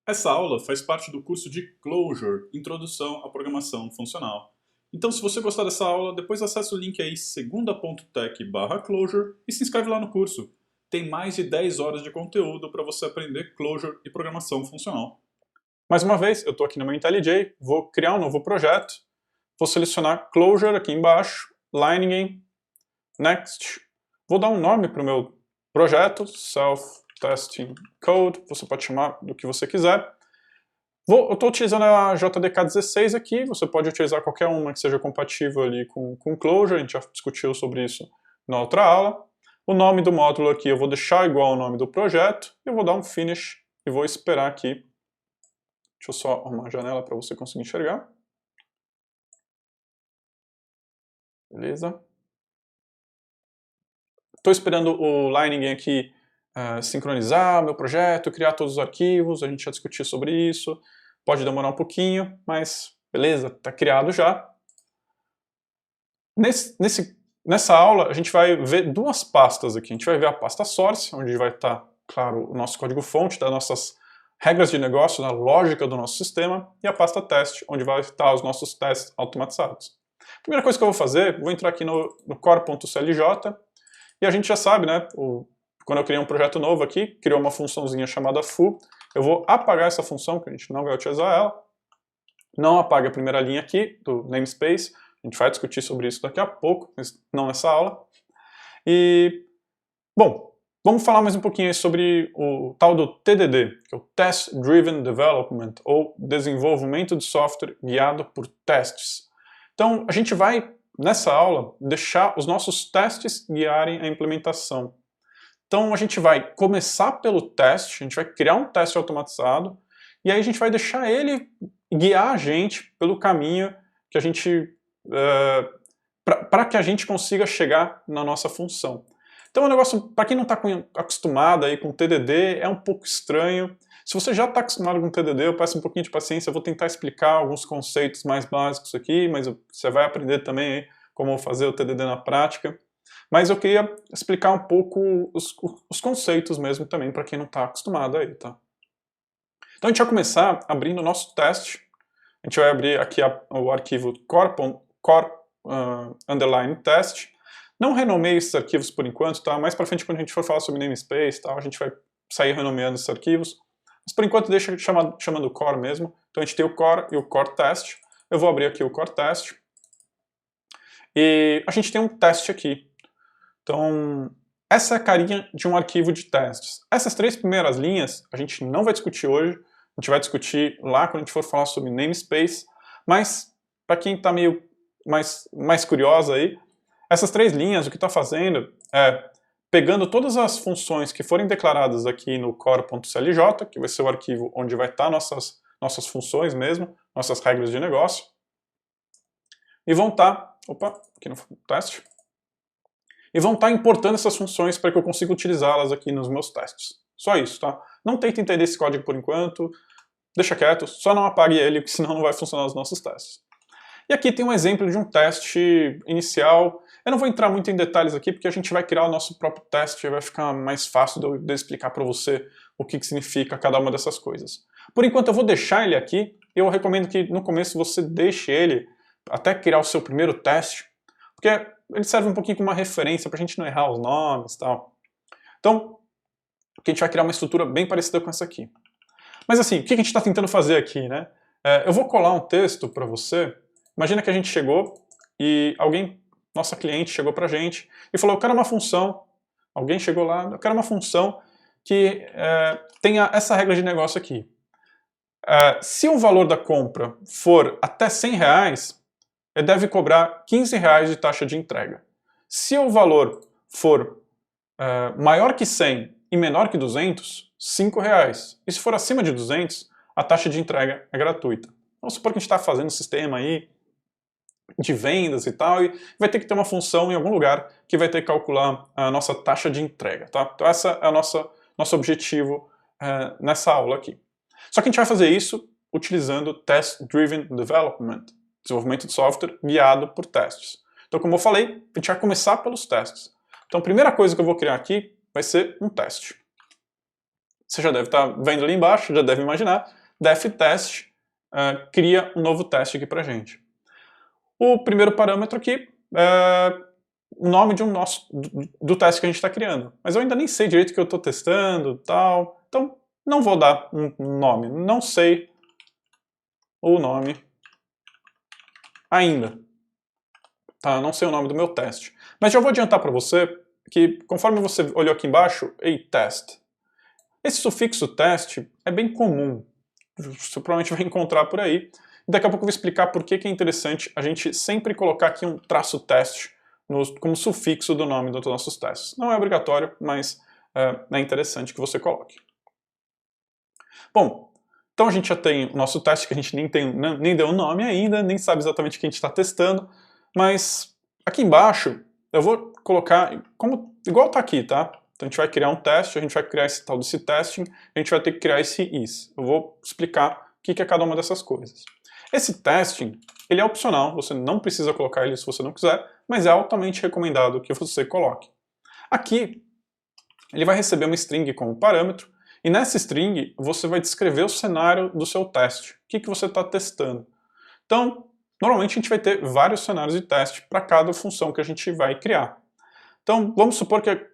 Essa aula faz parte do curso de Clojure, Introdução à Programação Funcional. Então, se você gostar dessa aula, depois acesse o link aí segunda.tech/Clojure e se inscreve lá no curso. Tem mais de 10 horas de conteúdo para você aprender Clojure e programação funcional. Mais uma vez, eu estou aqui no meu IntelliJ, vou criar um novo projeto, vou selecionar Clojure aqui embaixo, Lining, Next, vou dar um nome para o meu projeto, Self-Testing Code, você pode chamar do que você quiser. Eu estou utilizando a JDK16 aqui, você pode utilizar qualquer uma que seja compatível ali com Clojure, a gente já discutiu sobre isso na outra aula. O nome do módulo aqui eu vou deixar igual ao nome do projeto, eu vou dar um Finish e vou esperar aqui. Deixa eu só arrumar a janela para você conseguir enxergar. Beleza. Estou esperando o Lining aqui sincronizar meu projeto, criar todos os arquivos, a gente já discutiu sobre isso. Pode demorar um pouquinho, mas beleza, está criado já. Nessa aula a gente vai ver duas pastas aqui. A gente vai ver a pasta Source, onde vai estar, claro, o nosso código-fonte, das nossas regras de negócio, a lógica do nosso sistema, e a pasta Teste, onde vai estar os nossos testes automatizados. A primeira coisa que eu vou fazer, vou entrar aqui no core.clj, e a gente já sabe, né, quando eu criei um projeto novo aqui, criou uma funçãozinha chamada foo, eu vou apagar essa função, que a gente não vai utilizar ela. Não apague a primeira linha aqui do namespace, a gente vai discutir sobre isso daqui a pouco, mas não nessa aula. E, bom, vamos falar mais um pouquinho sobre o tal do TDD, que é o Test Driven Development, ou Desenvolvimento de Software Guiado por Testes. Então, a gente vai, nessa aula, deixar os nossos testes guiarem a implementação. Então, a gente vai começar pelo teste, a gente vai criar um teste automatizado, e aí a gente vai deixar ele guiar a gente pelo caminho que a gente para que a gente consiga chegar na nossa função. Então, é um negócio, para quem não está acostumado aí com TDD, é um pouco estranho. Se você já está acostumado com TDD, eu peço um pouquinho de paciência, eu vou tentar explicar alguns conceitos mais básicos aqui, mas você vai aprender também aí como fazer o TDD na prática. Mas eu queria explicar um pouco os conceitos mesmo também, para quem não está acostumado aí, tá? Então a gente vai começar abrindo o nosso teste. A gente vai abrir aqui o arquivo core_test. Não renomeie esses arquivos por enquanto, tá? Mais para frente, quando a gente for falar sobre namespace, tá? A gente vai sair renomeando esses arquivos. Mas por enquanto deixa chamando core mesmo. Então a gente tem o core e o core test. Eu vou abrir aqui o core test. E a gente tem um teste aqui. Então, essa é a carinha de um arquivo de testes. Essas três primeiras linhas a gente não vai discutir hoje, a gente vai discutir lá quando a gente for falar sobre namespace, mas para quem está meio mais curiosa aí, essas três linhas o que está fazendo é pegando todas as funções que forem declaradas aqui no core.clj, que vai ser o arquivo onde vai estar nossas funções mesmo, nossas regras de negócio, e vão estar, aqui no teste, e vão estar importando essas funções para que eu consiga utilizá-las aqui nos meus testes. Só isso, tá? Não tente entender esse código por enquanto, deixa quieto, só não apague ele, porque senão não vai funcionar os nossos testes. E aqui tem um exemplo de um teste inicial. Eu não vou entrar muito em detalhes aqui, porque a gente vai criar o nosso próprio teste, e vai ficar mais fácil de eu explicar para você o que significa cada uma dessas coisas. Por enquanto eu vou deixar ele aqui, eu recomendo que no começo você deixe ele até criar o seu primeiro teste, porque ele serve um pouquinho como uma referência para a gente não errar os nomes e tal. Então, a gente vai criar uma estrutura bem parecida com essa aqui. Mas assim, o que a gente está tentando fazer aqui, né? Eu vou colar um texto para você. Imagina que a gente chegou e nossa cliente chegou para a gente e falou, eu quero uma função, alguém chegou lá, eu quero uma função que tenha essa regra de negócio aqui. Se o valor da compra for até R$100, ele deve cobrar R$15 de taxa de entrega. Se o valor for maior que 100 e menor que 200, R$5. E se for acima de 200, a taxa de entrega é gratuita. Vamos supor que a gente está fazendo um sistema aí de vendas e tal, e vai ter que ter uma função em algum lugar que vai ter que calcular a nossa taxa de entrega, tá? Então esse é o nosso objetivo nessa aula aqui. Só que a gente vai fazer isso utilizando Test Driven Development, desenvolvimento de software guiado por testes. Então, como eu falei, a gente vai começar pelos testes. Então, a primeira coisa que eu vou criar aqui vai ser um teste. você já deve estar vendo ali embaixo, já deve imaginar, def test cria um novo teste aqui pra gente. O primeiro parâmetro aqui é o nome do teste que a gente está criando. Mas eu ainda nem sei direito o que eu estou testando, tal. Então, não vou dar um nome. Não sei o nome ainda. Tá? Não sei o nome do meu teste. Mas já vou adiantar para você que, conforme você olhou aqui embaixo, test. Esse sufixo teste é bem comum. Você provavelmente vai encontrar por aí. Daqui a pouco eu vou explicar por que é interessante a gente sempre colocar aqui um traço teste como sufixo do nome dos nossos testes. Não é obrigatório, mas é interessante que você coloque. Bom, então a gente já tem o nosso teste que a gente nem deu o nome ainda, nem sabe exatamente o que a gente está testando, mas aqui embaixo eu vou colocar igual está aqui, tá? Então a gente vai criar um teste, a gente vai criar esse tal desse testing, a gente vai ter que criar esse is. Eu vou explicar o que é cada uma dessas coisas. Esse testing, ele é opcional, você não precisa colocar ele se você não quiser, mas é altamente recomendado que você coloque. Aqui, ele vai receber uma string como parâmetro, e nessa string você vai descrever o cenário do seu teste. O que você está testando. Então, normalmente a gente vai ter vários cenários de teste para cada função que a gente vai criar. Então, vamos supor que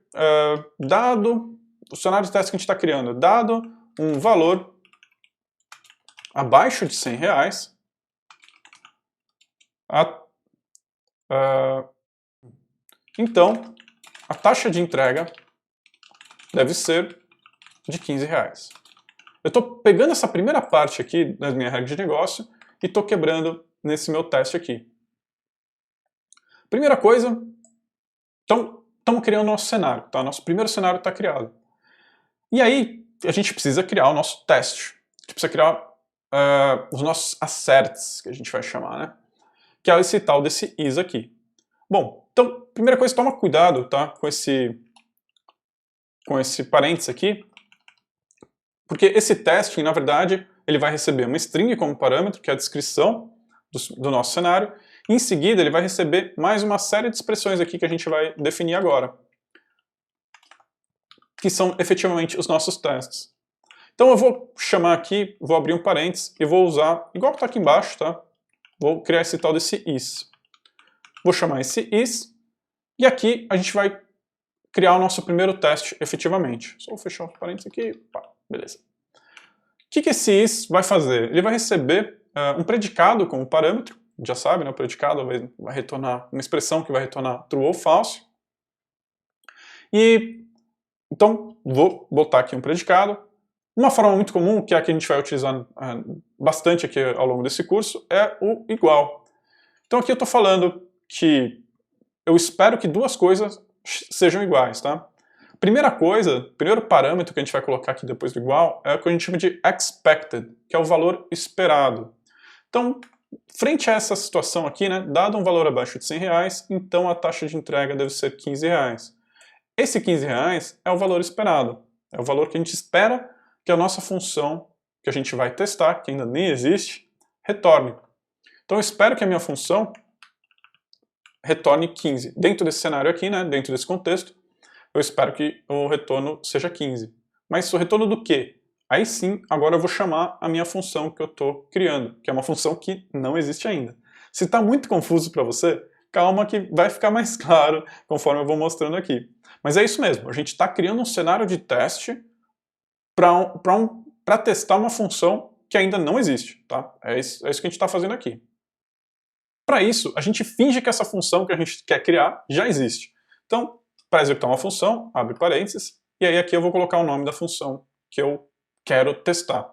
dado o cenário de teste que a gente está criando, dado um valor abaixo de R$100, então, a taxa de entrega deve ser de R$15. Eu estou pegando essa primeira parte aqui da minha regra de negócio e estou quebrando nesse meu teste aqui. Primeira coisa, então, estamos criando o nosso cenário, tá? Nosso primeiro cenário está criado. E aí, a gente precisa criar o nosso teste. A gente precisa criar os nossos asserts, que a gente vai chamar, né? Que é esse tal desse is aqui. Bom, então, primeira coisa, toma cuidado, tá? Com esse parênteses aqui, porque esse testing, na verdade, ele vai receber uma string como parâmetro, que é a descrição do nosso cenário, e em seguida ele vai receber mais uma série de expressões aqui que a gente vai definir agora, que são efetivamente os nossos testes. Então eu vou chamar aqui, vou abrir um parênteses e vou usar, igual que está aqui embaixo, tá? Vou criar esse tal desse is. Vou chamar esse is, e aqui a gente vai criar o nosso primeiro teste efetivamente. Só vou fechar o parênteses aqui, pá, beleza. O que esse is vai fazer? Ele vai receber um predicado como parâmetro, já sabe, né? O predicado vai retornar uma expressão que vai retornar true ou false. E então vou botar aqui um predicado. Uma forma muito comum, que é a que a gente vai utilizar bastante aqui ao longo desse curso, é o igual. Então aqui eu estou falando que eu espero que duas coisas sejam iguais, tá? Primeira coisa, primeiro parâmetro que a gente vai colocar aqui depois do igual é o que a gente chama de expected, que é o valor esperado. Então, frente a essa situação aqui, né, dado um valor abaixo de R$100, então a taxa de entrega deve ser R$15. Esse R$15 é o valor esperado, é o valor que a gente espera que a nossa função, que a gente vai testar, que ainda nem existe, retorne. Então eu espero que a minha função retorne 15. Dentro desse cenário aqui, né, dentro desse contexto, eu espero que o retorno seja 15. Mas o retorno do quê? Aí sim, agora eu vou chamar a minha função que eu estou criando, que é uma função que não existe ainda. Se está muito confuso para você, calma que vai ficar mais claro conforme eu vou mostrando aqui. Mas é isso mesmo, a gente está criando um cenário de teste para testar uma função que ainda não existe. Tá? É isso que a gente está fazendo aqui. Para isso, a gente finge que essa função que a gente quer criar já existe. Então, para executar uma função, abre parênteses, e aí aqui eu vou colocar o nome da função que eu quero testar.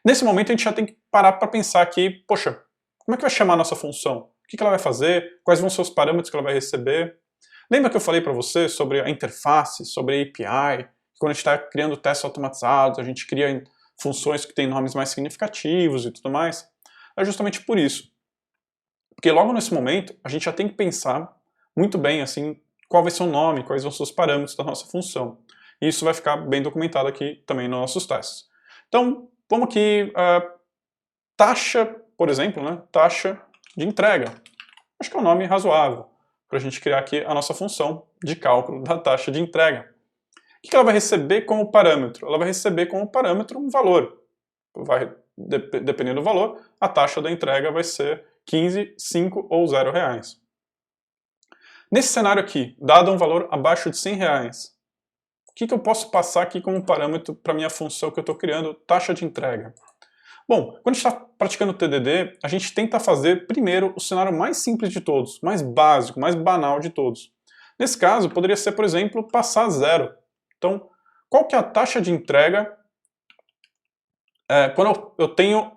Nesse momento a gente já tem que parar para pensar aqui, poxa, como é que vai chamar a nossa função? O que ela vai fazer? Quais vão ser os parâmetros que ela vai receber? Lembra que eu falei para você sobre a interface, sobre a API? Que quando a gente está criando testes automatizados, a gente cria funções que têm nomes mais significativos e tudo mais? É justamente por isso. Porque logo nesse momento, a gente já tem que pensar muito bem, assim, qual vai ser o nome, quais vão ser os parâmetros da nossa função. E isso vai ficar bem documentado aqui também nos nossos testes. Então, vamos aqui, taxa, por exemplo, né, taxa de entrega. Acho que é um nome razoável para a gente criar aqui a nossa função de cálculo da taxa de entrega. que ela vai receber como parâmetro? Ela vai receber como parâmetro um valor. Dependendo do valor, a taxa da entrega vai ser 15, 5 ou 0 reais. Nesse cenário aqui, dado um valor abaixo de 100 reais, o que eu posso passar aqui como parâmetro para a minha função que eu estou criando, taxa de entrega? Bom, quando a gente está praticando TDD, a gente tenta fazer primeiro o cenário mais simples de todos, mais básico, mais banal de todos. Nesse caso, poderia ser, por exemplo, passar a 0. Então, qual que é a taxa de entrega quando eu tenho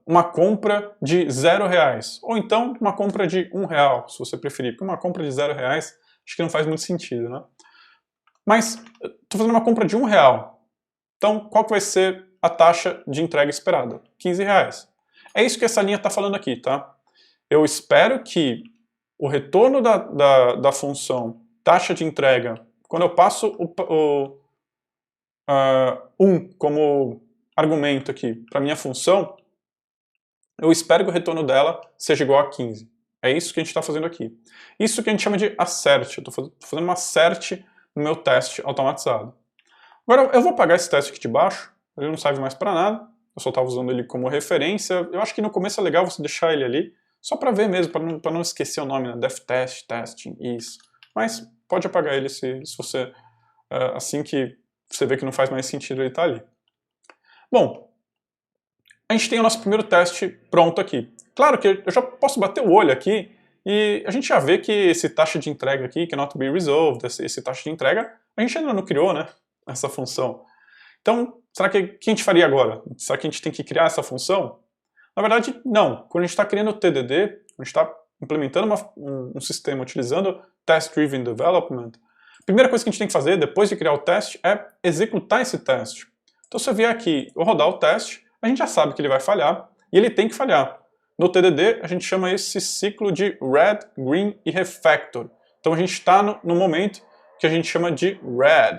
uma compra de 0 reais? Ou então, uma compra de 1 real, se você preferir. Porque uma compra de 0 reais, acho que não faz muito sentido, né? Mas, estou fazendo uma compra de 1 real. Então, qual que vai ser a taxa de entrega esperada? 15 reais. É isso que essa linha está falando aqui, tá? Eu espero que o retorno da função taxa de entrega, quando eu passo o 1 como argumento aqui para minha função, eu espero que o retorno dela seja igual a 15. É isso que a gente está fazendo aqui. Isso que a gente chama de assert. Eu estou fazendo uma assert no meu teste automatizado. Agora, eu vou apagar esse teste aqui de baixo. Ele não serve mais para nada. Eu só estava usando ele como referência. Eu acho que no começo é legal você deixar ele ali, só para ver mesmo, para não esquecer o nome, né? Def test, testing, isso. Mas pode apagar ele se você, assim que você vê que não faz mais sentido ele estar ali. Bom, a gente tem o nosso primeiro teste pronto aqui. Claro que eu já posso bater o olho aqui e a gente já vê que esse taxa de entrega aqui, cannot be resolved, esse taxa de entrega, a gente ainda não criou, né, essa função. Então, será que o que a gente faria agora? Será que a gente tem que criar essa função? Na verdade, não. Quando a gente está criando o TDD, quando a gente está implementando um sistema utilizando Test Driven Development, a primeira coisa que a gente tem que fazer, depois de criar o teste, é executar esse teste. Então, se eu vier aqui e rodar o teste, a gente já sabe que ele vai falhar, e ele tem que falhar. No TDD, a gente chama esse ciclo de red, green e refactor. Então, a gente está no momento que a gente chama de red.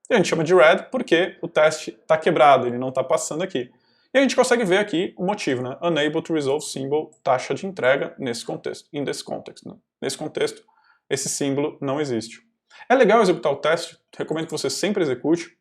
E a gente chama de red porque o teste está quebrado, ele não está passando aqui. E a gente consegue ver aqui o motivo, né? Unable to resolve symbol, taxa de entrega nesse contexto. In this context, né? Nesse contexto, esse símbolo não existe. É legal executar o teste, recomendo que você sempre execute,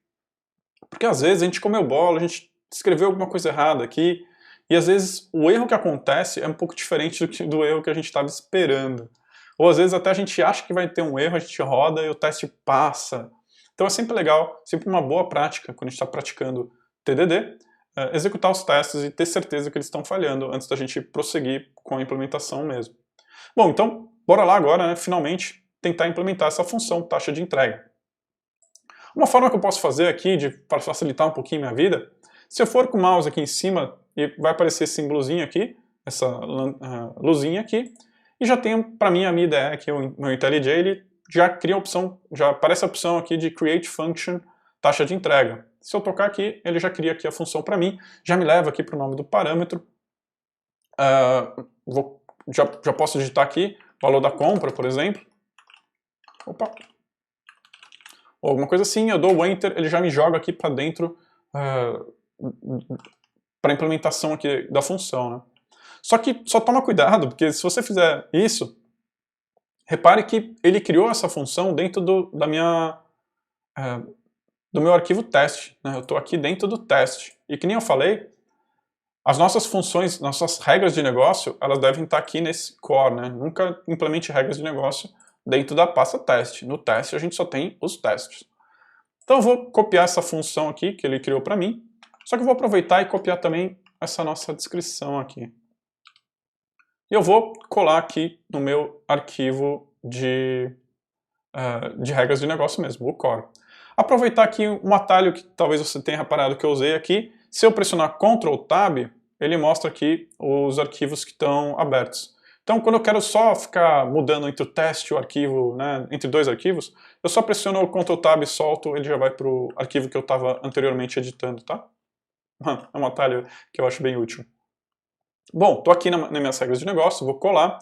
porque às vezes a gente comeu bola, a gente escreveu alguma coisa errada aqui, e às vezes o erro que acontece é um pouco diferente do erro que a gente estava esperando. Ou às vezes até a gente acha que vai ter um erro, a gente roda e o teste passa. Então é sempre legal, sempre uma boa prática, quando a gente está praticando TDD, executar os testes e ter certeza que eles estão falhando antes da gente prosseguir com a implementação mesmo. Bom, então, bora lá agora, né, finalmente, tentar implementar essa função taxa de entrega. Uma forma que eu posso fazer aqui, para facilitar um pouquinho minha vida, se eu for com o mouse aqui em cima, e vai aparecer esse símbolozinho aqui, essa luzinha aqui, e já tenho, para mim, a minha ideia aqui, o meu IntelliJ, ele já cria a opção, já aparece a opção aqui de Create Function taxa de entrega. Se eu tocar aqui, ele já cria aqui a função para mim, já me leva aqui para o nome do parâmetro. Já posso digitar aqui o valor da compra, por exemplo. Opa! Ou alguma coisa assim, eu dou o Enter, ele já me joga aqui para dentro para a implementação aqui da função, né? Só que só toma cuidado, porque se você fizer isso, repare que ele criou essa função dentro do meu arquivo teste, né? Eu estou aqui dentro do teste. E que nem eu falei, as nossas funções, nossas regras de negócio, elas devem estar aqui nesse core, né? Nunca implemente regras de negócio dentro da pasta teste. No teste a gente só tem os testes. Então eu vou copiar essa função aqui que ele criou para mim, só que eu vou aproveitar e copiar também essa nossa descrição aqui. E eu vou colar aqui no meu arquivo de regras de negócio mesmo, o core. Aproveitar aqui um atalho que talvez você tenha reparado que eu usei aqui. Se eu pressionar Ctrl Tab, ele mostra aqui os arquivos que estão abertos. Então, quando eu quero só ficar mudando entre o teste e o arquivo, né, entre dois arquivos, eu só pressiono o Ctrl Tab e solto, ele já vai para o arquivo que eu estava anteriormente editando, tá? É um atalho que eu acho bem útil. Bom, estou aqui nas minhas regras de negócio, vou colar.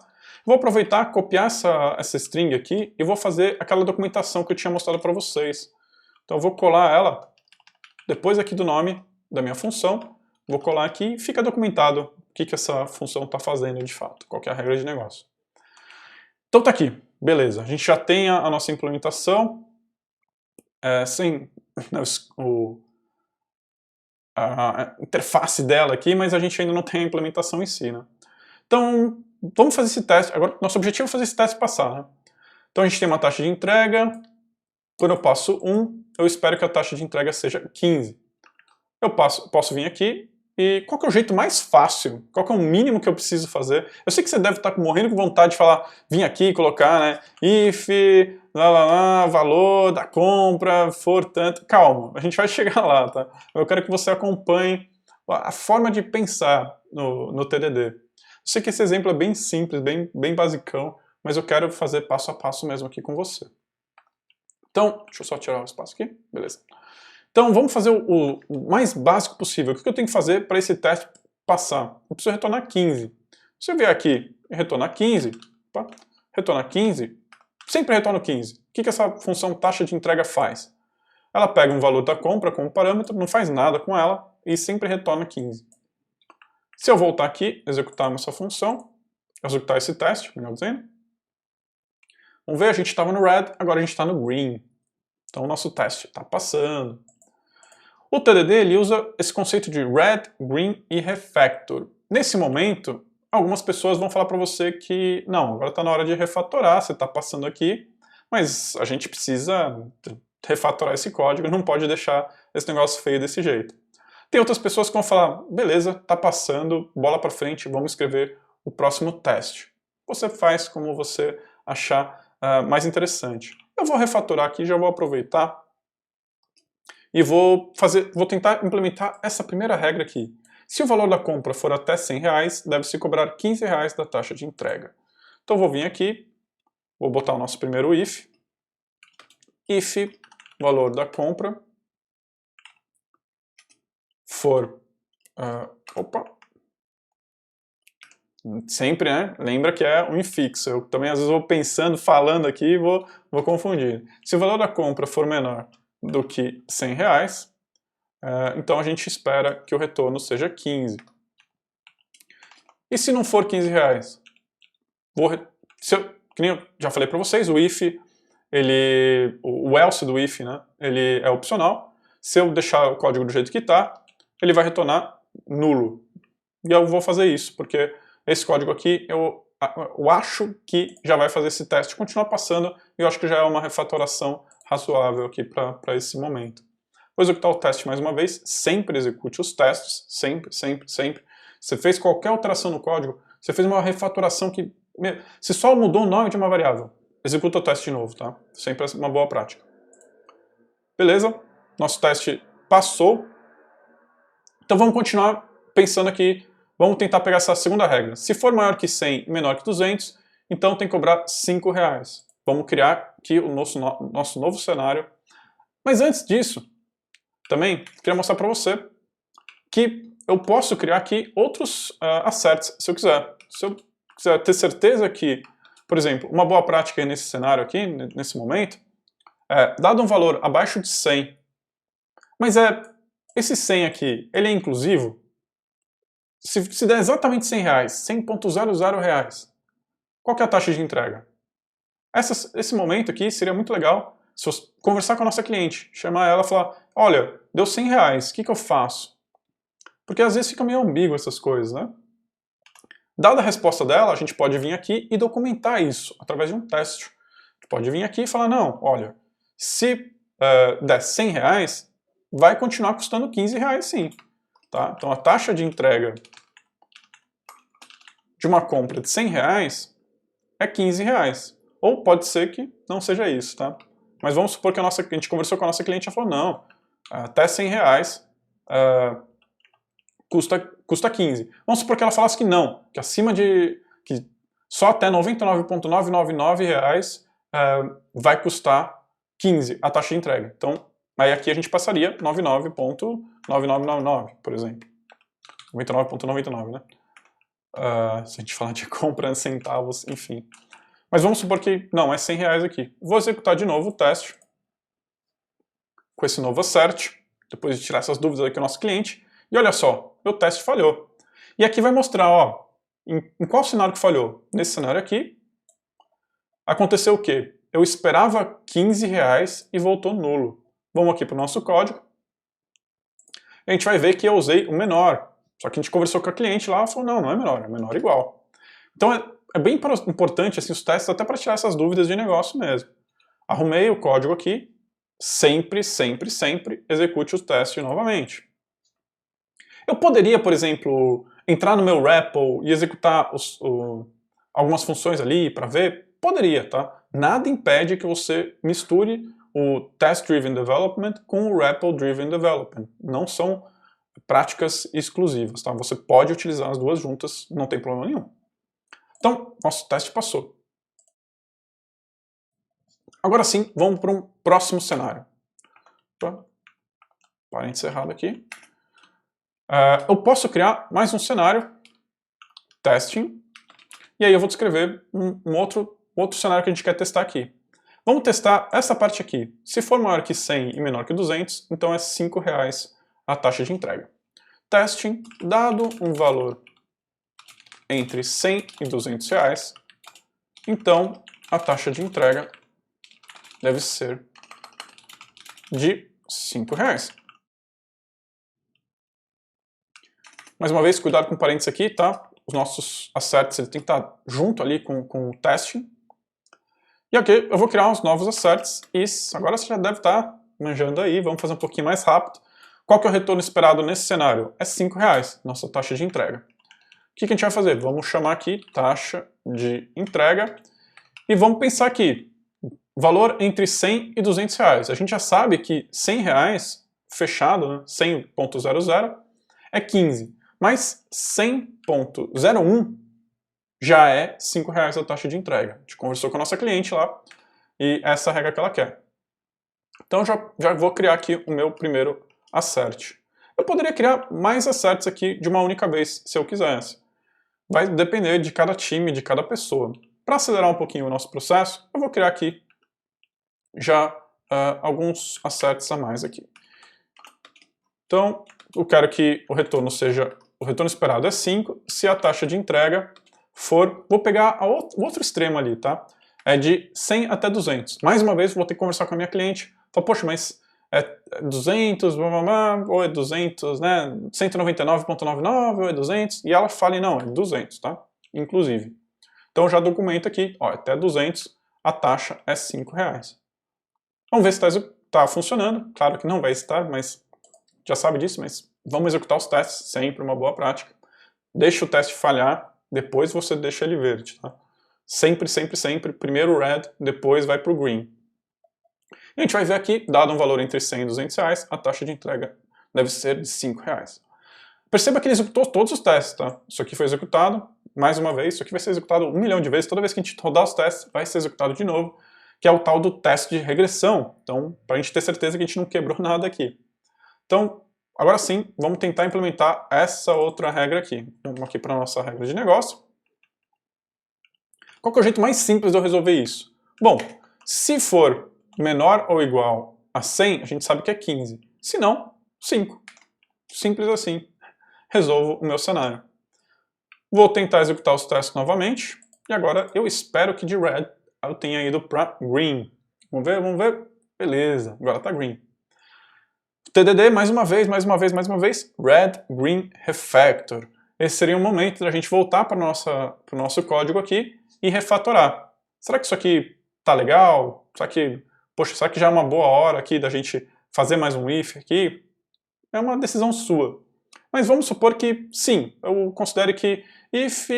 Vou aproveitar, copiar essa string aqui e vou fazer aquela documentação que eu tinha mostrado para vocês. Então eu vou colar ela depois aqui do nome da minha função, vou colar aqui e fica documentado o que essa função está fazendo de fato, qual que é a regra de negócio. Então tá aqui, Beleza, a gente já tem a nossa implementação, sem a interface dela aqui, mas a gente ainda não tem a implementação em si, né? Então, vamos fazer esse teste. Agora, nosso objetivo é fazer esse teste passar, né? Então a gente tem uma taxa de entrega, quando eu passo 1, eu espero que a taxa de entrega seja 15. Eu posso vir aqui, e qual que é o jeito mais fácil? Qual que é o mínimo que eu preciso fazer? Eu sei que você deve estar morrendo com vontade de falar, vir aqui e colocar, né, if, valor da compra, for tanto. Calma, a gente vai chegar lá, tá? Eu quero que você acompanhe a forma de pensar no TDD. Eu sei que esse exemplo é bem simples, bem basicão, mas eu quero fazer passo a passo mesmo aqui com você. Então, deixa eu só tirar o espaço aqui, beleza. Então vamos fazer o mais básico possível. O que eu tenho que fazer para esse teste passar? Eu preciso retornar 15. Se eu vier aqui e retornar 15, opa, retornar 15, sempre retorno 15. O que essa função taxa de entrega faz? Ela pega um valor da compra como parâmetro, não faz nada com ela e sempre retorna 15. Se eu voltar aqui, executar essa função, executar esse teste, melhor dizendo, vamos ver, a gente estava no red, agora a gente está no green. Então o nosso teste está passando. O TDD ele usa esse conceito de red, green e refactor. Nesse momento, algumas pessoas vão falar para você que não, agora está na hora de refatorar, você está passando aqui, mas a gente precisa refatorar esse código, não pode deixar esse negócio feio desse jeito. Tem outras pessoas que vão falar, beleza, está passando, bola para frente, vamos escrever o próximo teste. Você faz como você achar mais interessante. Eu vou refatorar aqui, já vou aproveitar e vou tentar implementar essa primeira regra aqui. Se o valor da compra for até R$100, deve-se cobrar R$15 da taxa de entrega. Então vou vir aqui, vou botar o nosso primeiro if valor da compra for, sempre, né? Lembra que é um infixo. Eu também às vezes vou pensando, falando aqui e vou confundir. Se o valor da compra for menor do que R$100, então a gente espera que o retorno seja 15. E se não for R$15? Que nem eu já falei para vocês, o if, o else do if, né, ele é opcional. Se eu deixar o código do jeito que está, ele vai retornar nulo. E eu vou fazer isso, porque esse código aqui eu acho que já vai fazer esse teste continuar passando, e eu acho que já é uma refatoração razoável aqui para esse momento. Vou executar o teste mais uma vez, sempre execute os testes, sempre. Você fez qualquer alteração no código, você fez uma refatoração que... Você só mudou o nome de uma variável, executa o teste de novo, tá? Sempre é uma boa prática. Beleza, nosso teste passou. Então vamos continuar pensando aqui, vamos tentar pegar essa segunda regra. Se for maior que 100 e menor que 200, então tem que cobrar R$5. Vamos criar aqui o nosso novo cenário. Mas antes disso, também queria mostrar para você que eu posso criar aqui outros asserts, se eu quiser. Se eu quiser ter certeza que, por exemplo, uma boa prática aí nesse cenário aqui, nesse momento, dado um valor abaixo de 100, mas esse 100 aqui, ele é inclusivo? Se der exatamente R$100, 100.00 reais, qual que é a taxa de entrega? Esse momento aqui seria muito legal se você conversar com a nossa cliente, chamar ela e falar, olha, deu R$100, o que eu faço? Porque às vezes fica meio ambíguo essas coisas, né? Dada a resposta dela, a gente pode vir aqui e documentar isso através de um teste. A gente pode vir aqui e falar, não, olha, se der R$100, vai continuar custando R$15 sim. Tá? Então a taxa de entrega de uma compra de R$100 é R$15. Ou pode ser que não seja isso, tá? Mas vamos supor que a gente conversou com a nossa cliente e falou, não, até R$100 custa 15. Vamos supor que ela falasse que não, que que só até R$ 99,999 vai custar 15 a taxa de entrega. Então, aí aqui a gente passaria 99,9999, por exemplo. 99,99, né? Se a gente falar de compra em centavos, enfim. Mas vamos supor que, não, é R$100 aqui. Vou executar de novo o teste com esse novo assert, depois de tirar essas dúvidas aqui do nosso cliente. E olha só, meu teste falhou. E aqui vai mostrar, ó, em qual cenário que falhou. Nesse cenário aqui, Aconteceu o quê? Eu esperava R$15 e voltou nulo. Vamos aqui para o nosso código. A gente vai ver que eu usei o menor. Só que a gente conversou com a cliente lá, ela falou, não, não é menor igual. Então é bem importante assim, os testes até para tirar essas dúvidas de negócio mesmo. Arrumei o código aqui, sempre execute os testes novamente. Eu poderia, por exemplo, entrar no meu REPL e executar algumas funções ali para ver? Poderia, tá? Nada impede que você misture o Test-Driven Development com o REPL-Driven Development. Não são práticas exclusivas, tá? Você pode utilizar as duas juntas, não tem problema nenhum. Então, nosso teste passou. Agora sim, vamos para um próximo cenário. Opa, parênteses errado aqui. Eu posso criar mais um cenário, testing, e aí eu vou descrever um outro cenário que a gente quer testar aqui. Vamos testar essa parte aqui. Se for maior que 100 e menor que 200, então é R$5 a taxa de entrega. Testing, dado um valor entre 100 e R$200, então a taxa de entrega deve ser de R$5. Mais uma vez, cuidado com parênteses aqui, tá? Os nossos asserts ele tem que estar junto ali com o testing. E aqui eu vou criar uns novos asserts e agora você já deve estar manjando aí, vamos fazer um pouquinho mais rápido. Qual que é o retorno esperado nesse cenário? É R$5, nossa taxa de entrega. O que a gente vai fazer? Vamos chamar aqui taxa de entrega e vamos pensar aqui, valor entre 100 e R$200. A gente já sabe que R$100 fechado, né, 100.00 é 15, mas 100.01 já é R$5 a taxa de entrega. A gente conversou com a nossa cliente lá e essa é a regra que ela quer. Então já vou criar aqui o meu primeiro assert. Eu poderia criar mais asserts aqui de uma única vez, se eu quisesse. Vai depender de cada time, de cada pessoa. Para acelerar um pouquinho o nosso processo, eu vou criar aqui já alguns asserts a mais aqui. Então, eu quero que o retorno esperado é 5, se a taxa de entrega for, vou pegar o outro extremo ali, tá? É de 100 até 200. Mais uma vez, vou ter que conversar com a minha cliente. Falar, poxa, mas é 200, blá, blá, blá, ou é 200, né? 199.99 ou é 200? E ela fala, não, é 200, tá? Inclusive. Então já documento aqui, ó, até 200, a taxa é R$5. Vamos ver se está funcionando. Claro que não vai estar, mas já sabe disso, mas vamos executar os testes, sempre uma boa prática. Deixa o teste falhar, depois você deixa ele verde, tá? Sempre, primeiro o red, depois vai para o green. E a gente vai ver aqui, dado um valor entre 100 e R$200, a taxa de entrega deve ser de R$5. Perceba que ele executou todos os testes, tá? Isso aqui foi executado, mais uma vez, isso aqui vai ser executado 1 milhão de vezes, toda vez que a gente rodar os testes, vai ser executado de novo, que é o tal do teste de regressão. Então, para a gente ter certeza que a gente não quebrou nada aqui. Então, agora sim, vamos tentar implementar essa outra regra aqui. Vamos aqui para a nossa regra de negócio. Qual que é o jeito mais simples de eu resolver isso? Bom, se for menor ou igual a 100, a gente sabe que é 15. Se não, 5. Simples assim. Resolvo o meu cenário. Vou tentar executar os testes novamente. E agora eu espero que de red eu tenha ido para green. Vamos ver. Beleza, agora está green. TDD, mais uma vez, red, green, refactor. Esse seria o momento da gente voltar para o nosso código aqui e refatorar. Será que isso aqui tá legal? Será que já é uma boa hora aqui da gente fazer mais um if aqui? É uma decisão sua. Mas vamos supor que sim, eu considere que if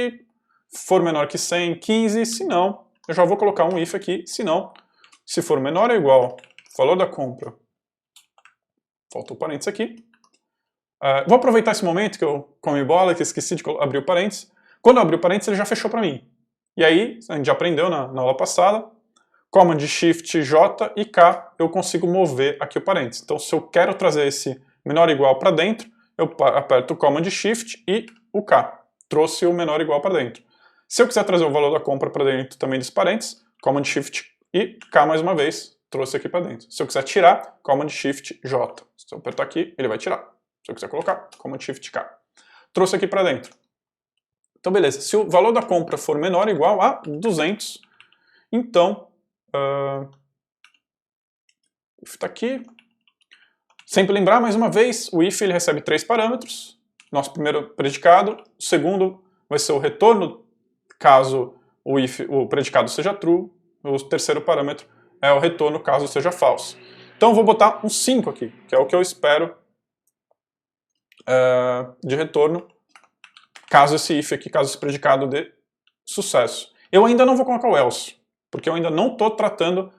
for menor que 100, 15, se não, eu já vou colocar um if aqui, se não, se for menor ou igual, valor da compra, faltou parênteses aqui. Vou aproveitar esse momento que eu comi bola, que esqueci de abrir o parênteses. Quando eu abri o parênteses, ele já fechou para mim. E aí, a gente já aprendeu na aula passada, Command Shift J e K, eu consigo mover aqui o parênteses. Então, se eu quero trazer esse menor ou igual para dentro, eu aperto o Command Shift e o K. Trouxe o menor ou igual para dentro. Se eu quiser trazer o valor da compra para dentro também dos parênteses, Command Shift e K mais uma vez, trouxe aqui para dentro. Se eu quiser tirar, Command Shift J. Se eu apertar aqui, ele vai tirar. Se eu quiser colocar, Command Shift K. Trouxe aqui para dentro. Então beleza, se o valor da compra for menor ou igual a 200, Então, if está aqui. Sempre lembrar, mais uma vez, o if ele recebe 3 parâmetros. Nosso primeiro predicado. O segundo vai ser o retorno, caso o predicado seja true. O terceiro parâmetro é o retorno, caso seja false. Então eu vou botar um 5 aqui, que é o que eu espero de retorno, caso esse if aqui, caso esse predicado dê sucesso. Eu ainda não vou colocar o else, porque eu ainda não estou tratando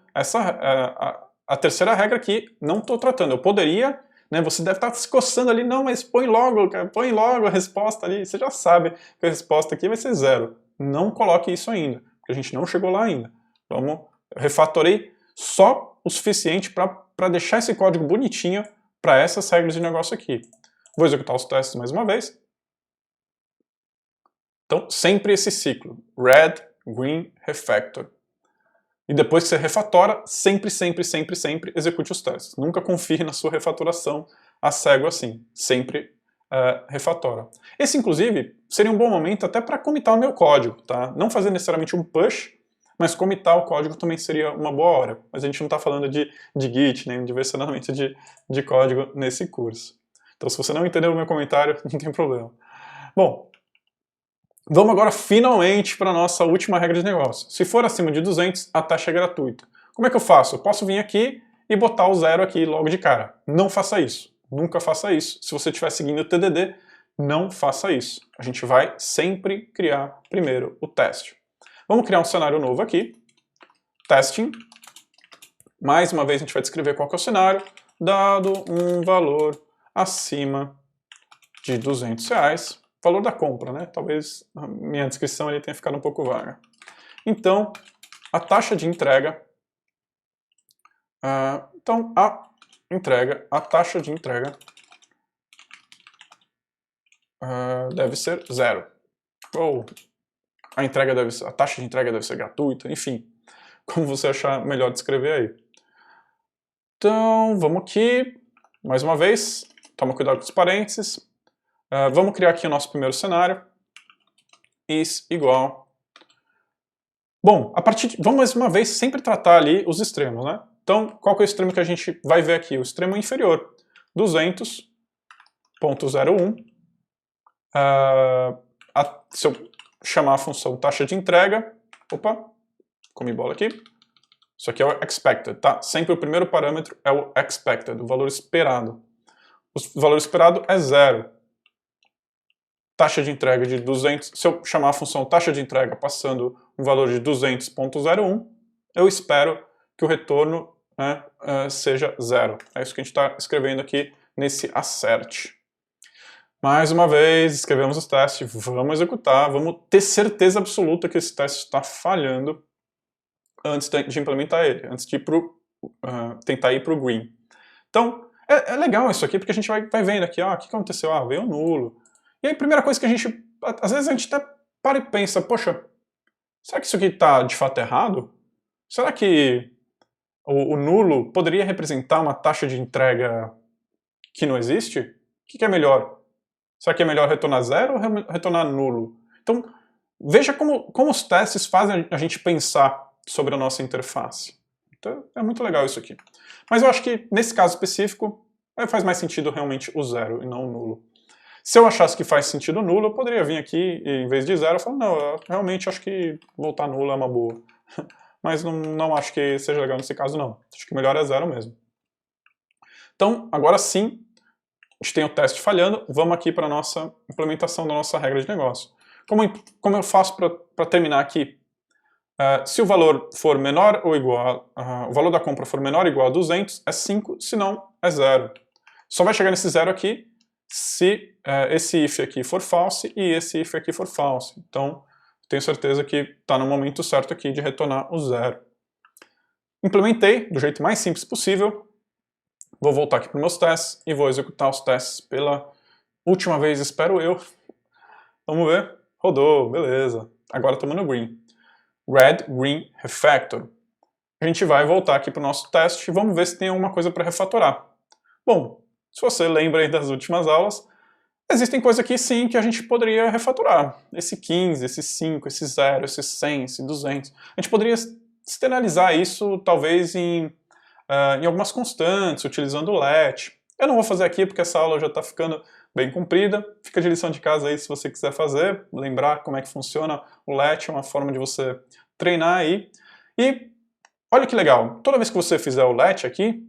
a terceira regra aqui, não estou tratando. Eu poderia, né, você deve estar se coçando ali, não, mas põe logo a resposta ali, você já sabe que a resposta aqui vai ser 0. Não coloque isso ainda, porque a gente não chegou lá ainda. Eu refatorei só o suficiente para deixar esse código bonitinho para essas regras de negócio aqui. Vou executar os testes mais uma vez. Então, sempre esse ciclo, red, green, refactor. E depois que você refatora, sempre execute os testes. Nunca confie na sua refatoração a cego assim. Sempre refatora. Esse, inclusive, seria um bom momento até para commitar o meu código, tá? Não fazer necessariamente um push, mas commitar o código também seria uma boa hora. Mas a gente não está falando de Git, nem de versionamento de código nesse curso. Então, se você não entendeu o meu comentário, não tem problema. Bom, vamos agora finalmente para a nossa última regra de negócio. Se for acima de 200, a taxa é gratuita. Como é que eu faço? Eu posso vir aqui e botar o 0 aqui logo de cara. Não faça isso. Nunca faça isso. Se você estiver seguindo o TDD, não faça isso. A gente vai sempre criar primeiro o teste. Vamos criar um cenário novo aqui. Testing. Mais uma vez a gente vai descrever qual que é o cenário. Dado um valor acima de R$200. Valor da compra, né? Talvez a minha descrição ali tenha ficado um pouco vaga. Então, a taxa de entrega... a taxa de entrega deve ser 0. Ou a taxa de entrega deve ser gratuita, enfim. Como você achar melhor descrever aí. Então, vamos aqui. Mais uma vez, toma cuidado com os parênteses. Vamos criar aqui o nosso primeiro cenário. Is igual. Bom, vamos mais uma vez sempre tratar ali os extremos, né? Então, qual que é o extremo que a gente vai ver aqui? O extremo inferior. 200.01. Se eu chamar a função taxa de entrega... Opa, comi bola aqui. Isso aqui é o expected, tá? Sempre o primeiro parâmetro é o expected, o valor esperado. O valor esperado é 0. Taxa de entrega de 200, se eu chamar a função taxa de entrega passando um valor de 200.01, eu espero que o retorno, né, seja 0. É isso que a gente está escrevendo aqui nesse assert. Mais uma vez, escrevemos os testes, vamos executar, vamos ter certeza absoluta que esse teste está falhando antes de implementar ele, antes de tentar ir para o green. Então, é legal isso aqui, porque a gente vai vendo aqui, o que aconteceu? Veio um nulo. E aí a primeira coisa que às vezes a gente até para e pensa, poxa, será que isso aqui está de fato errado? Será que o nulo poderia representar uma taxa de entrega que não existe? O que é melhor? Será que é melhor retornar 0 ou retornar nulo? Então, veja como os testes fazem a gente pensar sobre a nossa interface. Então, é muito legal isso aqui. Mas eu acho que, nesse caso específico, faz mais sentido realmente o 0 e não o nulo. Se eu achasse que faz sentido nulo, eu poderia vir aqui e, em vez de 0, eu falo, não, eu realmente acho que voltar nulo é uma boa. Mas não acho que seja legal nesse caso, não. Acho que o melhor é 0 mesmo. Então, agora sim, a gente tem o teste falhando, vamos aqui para a nossa implementação da nossa regra de negócio. Como eu faço para terminar aqui? Se o valor for menor ou igual, o valor da compra for menor ou igual a 200, é 5, se não, é 0. Só vai chegar nesse 0 aqui se esse if aqui for false e esse if aqui for false. Então, tenho certeza que está no momento certo aqui de retornar o 0. Implementei do jeito mais simples possível. Vou voltar aqui para os meus testes e vou executar os testes pela última vez, espero eu. Vamos ver. Rodou, beleza. Agora estamos no green. Red, green, refactor. A gente vai voltar aqui para o nosso teste e vamos ver se tem alguma coisa para refatorar. Bom, se você lembra aí das últimas aulas, existem coisas aqui sim que a gente poderia refatorar. Esse 15, esse 5, esse 0, esse 100, esse 200. A gente poderia externalizar isso talvez em algumas constantes, utilizando o let. Eu não vou fazer aqui porque essa aula já está ficando bem comprida. Fica de lição de casa aí se você quiser fazer, lembrar como é que funciona o let, é uma forma de você treinar aí. E olha que legal, toda vez que você fizer o let aqui,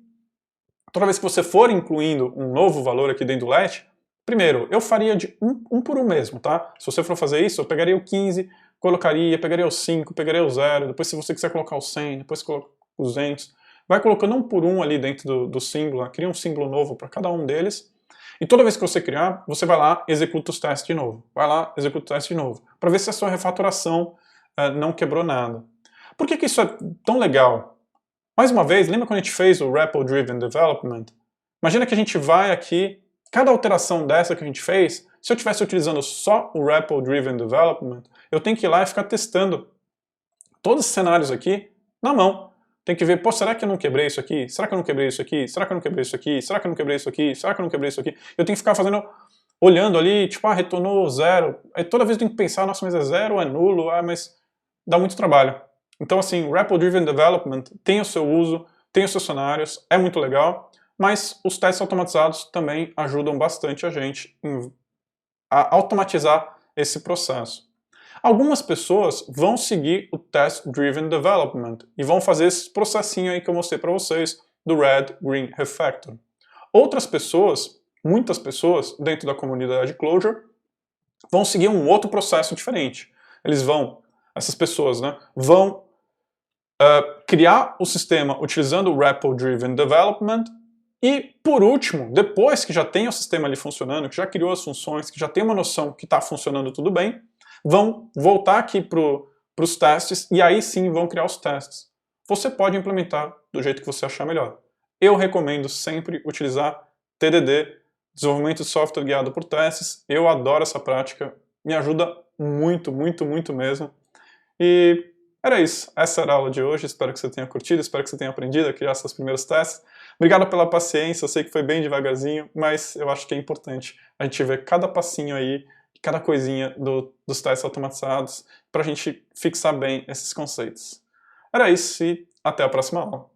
toda vez que você for incluindo um novo valor aqui dentro do let, primeiro, eu faria de um por um mesmo, tá? Se você for fazer isso, eu pegaria o 15, pegaria o 5, pegaria o 0, depois se você quiser colocar o 100, depois coloca o 200, vai colocando um por um ali dentro do símbolo, cria um símbolo novo para cada um deles, e toda vez que você criar, você vai lá e executa os testes de novo. Vai lá, executa o teste de novo, para ver se a sua refatoração não quebrou nada. Por que isso é tão legal? Mais uma vez, lembra quando a gente fez o REPL Driven Development? Imagina que a gente vai aqui, cada alteração dessa que a gente fez, se eu estivesse utilizando só o REPL Driven Development, eu tenho que ir lá e ficar testando todos os cenários aqui na mão. Tem que ver, pô, será que eu não quebrei isso aqui? Será que eu não quebrei isso aqui? Será que eu não quebrei isso aqui? Será que eu não quebrei isso aqui? Será que eu não quebrei isso aqui? Eu tenho que ficar fazendo, olhando ali, tipo, retornou 0. Aí toda vez eu tenho que pensar, nossa, mas é 0, é nulo, mas dá muito trabalho. Então, assim, o REPL Driven Development tem o seu uso, tem os seus cenários, é muito legal, mas os testes automatizados também ajudam bastante a gente a automatizar esse processo. Algumas pessoas vão seguir o Test Driven Development e vão fazer esse processinho aí que eu mostrei para vocês do Red, Green Refactor. Outras pessoas, muitas pessoas dentro da comunidade Clojure, vão seguir um outro processo diferente. Essas pessoas, né, vão criar o sistema utilizando o REPL Driven Development e, por último, depois que já tem o sistema ali funcionando, que já criou as funções, que já tem uma noção que está funcionando tudo bem, vão voltar aqui para os testes e aí sim vão criar os testes. Você pode implementar do jeito que você achar melhor. Eu recomendo sempre utilizar TDD, desenvolvimento de software guiado por testes. Eu adoro essa prática, me ajuda muito, muito, muito mesmo. E era isso, essa era a aula de hoje, espero que você tenha curtido, espero que você tenha aprendido a criar seus primeiros testes. Obrigado pela paciência, eu sei que foi bem devagarzinho, mas eu acho que é importante a gente ver cada passinho aí, cada coisinha dos testes automatizados, para a gente fixar bem esses conceitos. Era isso e até a próxima aula.